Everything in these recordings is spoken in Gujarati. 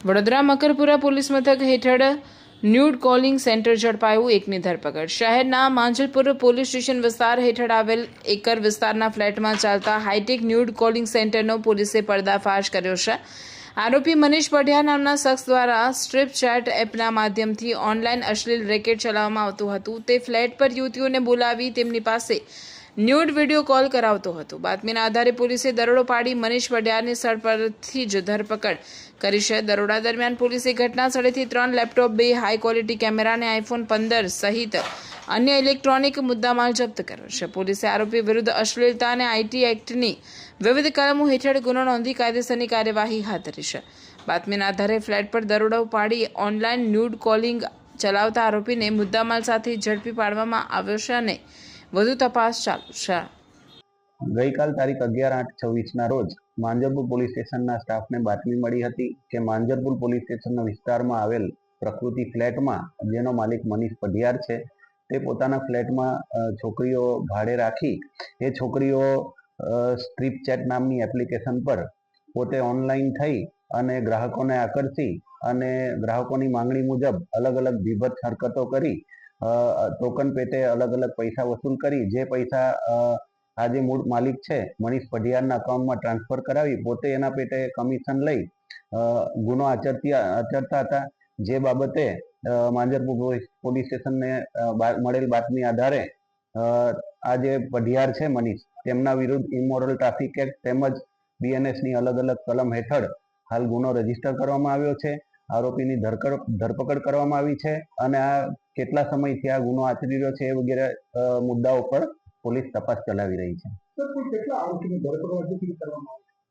વડોદરા મકરપુરા પોલીસ મથક હેઠળ ન્યૂડ કોલિંગ સેન્ટર ઝડપાયું, એકની ધરપકડ। શહેરના માંજલપુર પોલીસ સ્ટેશન વિસ્તાર હેઠળ આવેલ એકર વિસ્તારના ફ્લેટમાં ચાલતા હાઈટેક ન્યૂડ કોલિંગ સેન્ટરનો પોલીસે પર્દાફાશ કર્યો છે। આરોપી મનીષ પઢિયાર નામના શખ્સ દ્વારા સ્ટ્રીપ ચેટ એપના માધ્યમથી ઓનલાઈન અશ્લીલ રેકેટ ચલાવવામાં આવતું હતું। તે ફ્લેટ પર યુવતીઓને બોલાવી તેમની પાસે ન્યૂડ વિડીયો કોલ કરાવતો હતો। બાતમીના આધારે પોલીસે દરોડો પાડી મનીષ પઢિયારની સ્થળ પરથી જ ધરપકડ કરી છે। દરોડા દરમિયાન પોલીસે ઘટના સ્થળેથી 3 લેપટોપ, 2 હાઈ ક્વોલિટી કેમેરા અને આઈફોન 15 સહિત અન્ય ઇલેક્ટ્રોનિક મુદ્દામાલ જપ્ત કર્યો છે। પોલીસે આરોપી વિરુદ્ધ અશ્લીલતા અને આઈટી એક્ટની વિવિધ કલમો હેઠળ ગુનો નોંધી કાયદેસરની કાર્યવાહી હાથ ધરી છે। બાતમીના આધારે ફ્લેટ પર દરોડો પાડી ઓનલાઈન ન્યૂડ કોલિંગ ચલાવતા આરોપીને મુદ્દામાલ સાથે ઝડપી પાડવામાં આવ્યો છે અને વધુ તપાસ ચાલુ છે। ગઈકાલ તારીખ 11/8/24ના રોજ માંજરપુર પોલીસ સ્ટેશનના સ્ટાફને બાતમી મળી હતી કે માંજરપુર પોલીસ સ્ટેશનના વિસ્તારમાં આવેલ પ્રકૃતિ ફ્લેટમાં જેનો માલિક મનીષ પઢિયાર છે તે પોતાના ફ્લેટમાં છોકરીઓ ભાડે રાખી એ છોકરીઓ સ્ટ્રીપ ચેટ નામની એપ્લિકેશન પર પોતે ઓનલાઈન થઈ અને ગ્રાહકોને આકર્ષી અને ગ્રાહકોની માંગણી મુજબ અલગ અલગ વિભત્સ હરકતો કરી ટોકન પેટે અલગ અલગ પૈસા વસૂલ કરી જે પૈસા આ જે મૂળ માલિક છે મનીષ પઢિયારના અકાઉન્ટમાં ટ્રાન્સફર કરાવી પોતે એના પેટે કમિશન લઈ ગુનો આચરતા હતા। જે બાબતે માંજરપુર પોલીસ સ્ટેશનને મળેલ બાતમી આધારે આ જે પઢિયાર છે મનીષ તેમના વિરુદ્ધ ઇમોરલ ટ્રાફિક એક્ટ તેમજ બીએનએસની અલગ અલગ કલમ હેઠળ હાલ ગુનો રજીસ્ટર કરવામાં આવ્યો છે। આરોપીની ધરપકડ કરવામાં આવી છે અને આ કેટલા સમયથી આ ગુનો આચરી રહ્યો છે એ વગેરે મુદ્દાઓ પર પોલીસ તપાસ ચલાવી રહી છે।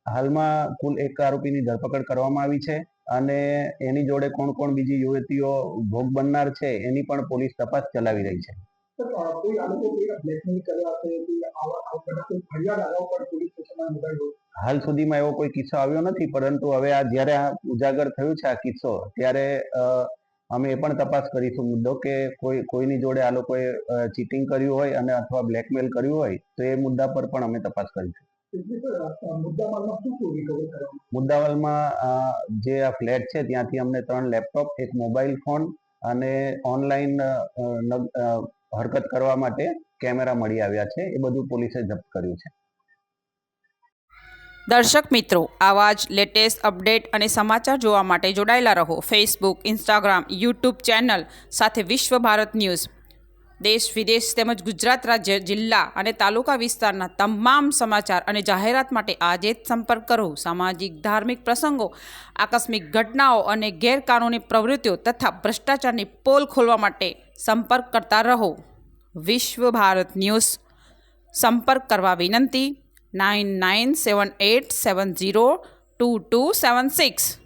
હાલમાં કુલ 1 આરોપીની ધરપકડ કરવામાં આવી છે અને એની જોડે કોણ કોણ બીજી યુવતીઓ ભોગ બનનાર છે એની પણ પોલીસ તપાસ ચલાવી રહી છે। હાલ સુધીમાં એવો કોઈ કિસ્સો આવ્યો નથી, પરંતુ હવે આ જ્યારે આ ઉજાગર થયું છે આ કિસ્સો ત્યારે અમે એ પણ તપાસ કરીશું મુદ્દો કે કોઈની જોડે આ લોકોએ ચીટિંગ કર્યું હોય અને અથવા બ્લેકમેલ કર્યું હોય તો એ મુદ્દા પર પણ અમે તપાસ કરીશું। મુદ્દામાલમાં જે આ ફ્લેટ છે ત્યાંથી અમને 3 લેપટોપ, 1 મોબાઈલ ફોન અને ઓનલાઈન હરકત કરવા માટે કેમેરા મળી આવ્યા છે। એ બધું પોલીસે જપ્ત કર્યું છે। દર્શક મિત્રો, આવા જ લેટેસ્ટ અપડેટ અને સમાચાર જોવા માટે જોડાયેલા રહો ફેસબુક, ઇન્સ્ટાગ્રામ, યુટ્યુબ ચેનલ સાથે વિશ્વ ભારત ન્યૂઝ। દેશ વિદેશ તેમજ ગુજરાત રાજ્ય, જિલ્લા અને તાલુકા વિસ્તારના તમામ સમાચાર અને જાહેરાત માટે આજે જ સંપર્ક કરો। સામાજિક, ધાર્મિક પ્રસંગો, આકસ્મિક ઘટનાઓ અને ગેરકાનૂની પ્રવૃત્તિઓ તથા ભ્રષ્ટાચારની પોલ ખોલવા માટે સંપર્ક કરતા રહો। વિશ્વ ભારત ન્યૂઝ સંપર્ક કરવા વિનંતી 9978702276।